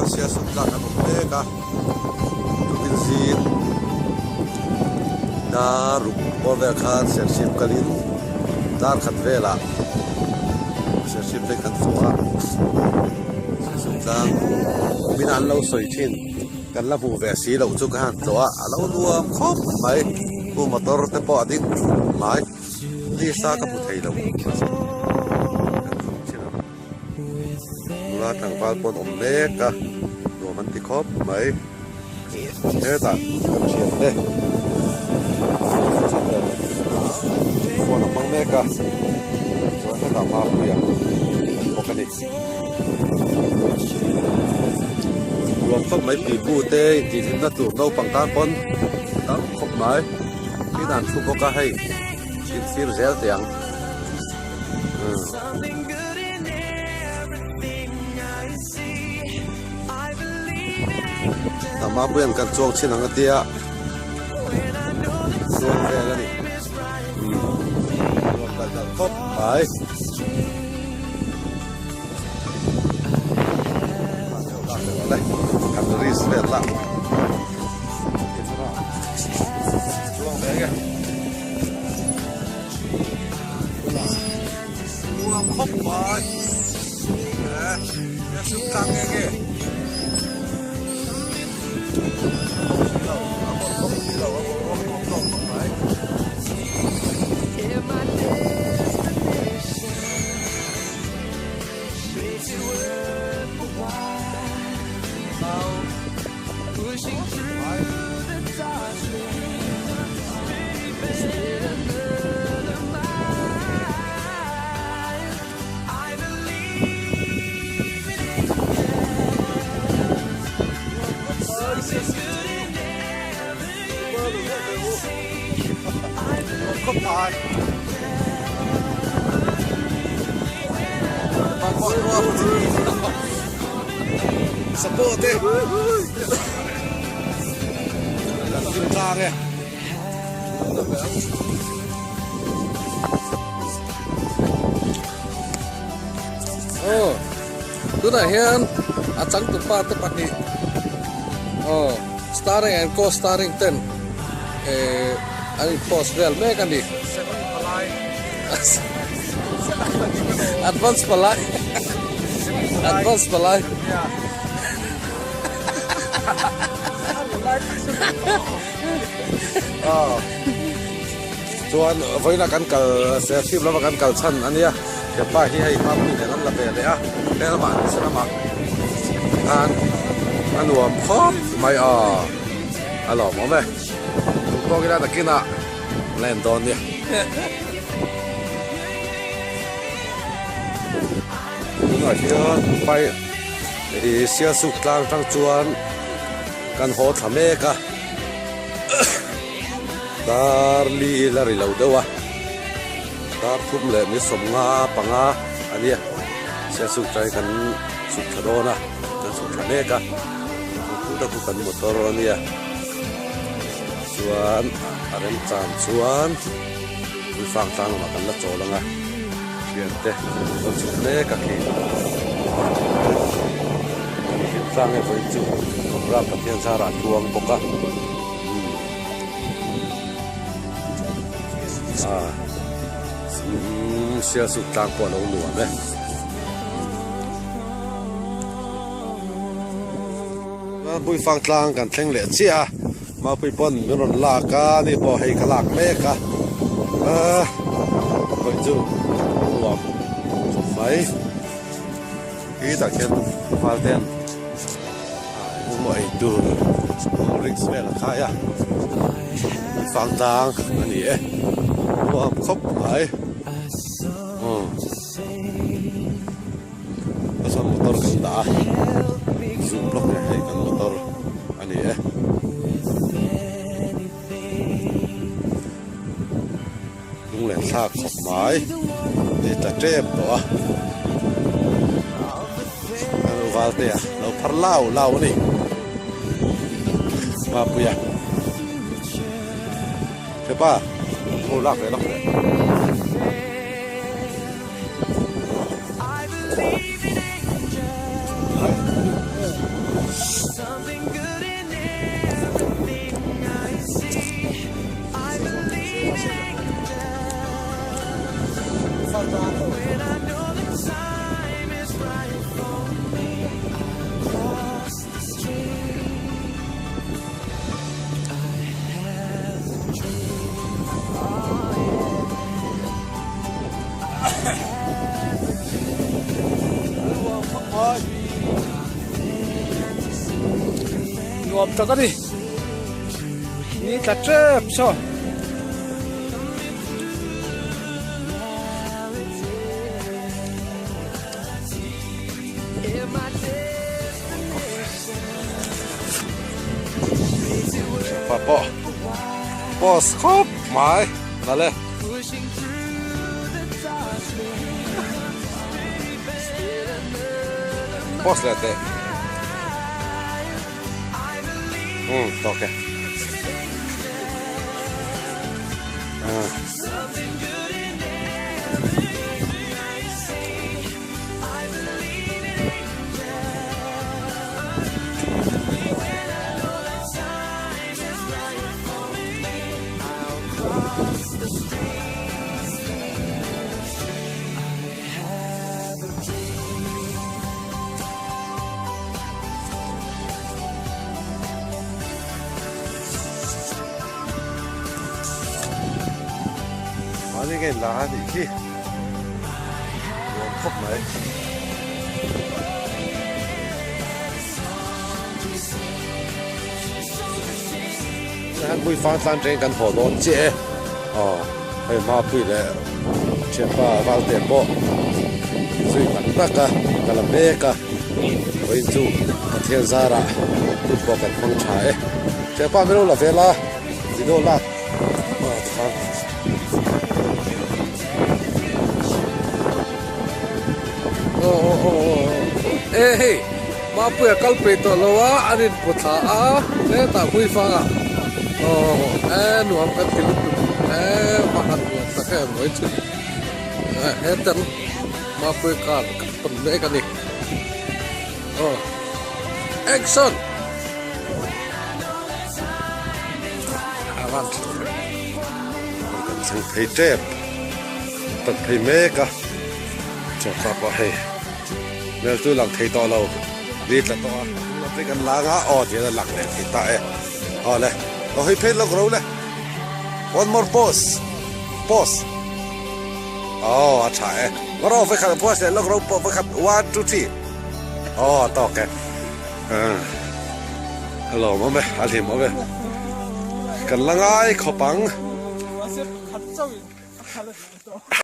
sia sum ka na mo te ka tukin zin na ru over khan sership kalin dar khat vela sership te kan soa sum tang min an lo soi thin kan la bu ve si lo chu kan soa alo nuam khop mai bu motor te po adik mai li sa ka bu thei lo la thằng pal pon om le ka do man ti khop mai thế ta cầm xiên đây pon om le ka cho nó làm ma bia một cái này rùm khop mấy bị bu tê chỉ thêm nó tụ nâu bằng tan pon tan khop mai cái đàn thu có cả hay xin xin rẻ tiền mà bây giờ chuông trên hàng tia chuông về cái này chuông là khóc phải đây cầm cái ris về lại chuông về kìa chuông khóc phải cái súng tăng kìa không phải mà gọi luôn support đi là kim ra kìa tu này hiền trắng tụt pa tụt bạc đi starting and co starting 10 anh post real me kan di advance palai chuan với là căn cờ xe ship là căn cờ chân anh nhá cái bài hi hay pháp như thế nó là về đấy đây là bạn sẽ làm ăn uống khóc mày alo mắm về có cái đó là kia nè lên đòn đi nói chuyện bay thì xe sụt lang tăng chuan căn hộ thảm mê cả dar li là lâu đâu à dar cũng lệ mi sầm nga bằng nga anh nhỉ xe sụt trái căn sụt thà đô na căn sụt thảm mê cả cũng đã cũng cần một toro anh nhỉ chuan arem chan chuan vi fang tang ma kan la cholanga hian te ko chu le ka ki sang e voi chu ra ka tian sa ra tuang boka sia su tang ko lo lu me bui fang tang kan thleng le chia mà bây pon mình còn là cá đi bỏ hay cá lạc mẹ cá vậy chứ luộc mấy cái đặc biệt pha đen mọi đường rinh xe là khai à phang tang anh ấy luộc khóc phải có sao motor cần đã zoom block này hay cần motor anh ấy lên xa khóc mãi để ta trép đó vào đây nó phát lao này mà bây giờ thế ba ô lạc đấy nuam tak ani ni tla trep so Papa boss khop mai nale boss lete okay Ini cái lá thì kia buồn khóc này anh vui phan phan trên căn hộ đó chế hay mà vui đấy chế pha vào tiền bộ suy tắc tắc cả làm bê cả với chú thiên gia ra tụt bộ cần phong trái chế pha mấy đâu là về la gì đâu la hey ma puya kalpe to lowa anin potha a le ta hui fanga nuam ka til pahan nuam ta ka moi chu hetan ma puya ka pan le ka ni action avant thằng thầy trép tận thầy mê cả cho các bạn hay nếu tôi làm thầy to lâu đi là to nó phải cần lá ngã thì là lặng này thì tại này nó hơi phết lắm rồi này one more pose chạy nó đâu phải khăn pose này nó phải khăn 1 2 3 to cái hello mà mẹ anh thì mà mẹ cần lá ngã khó bằng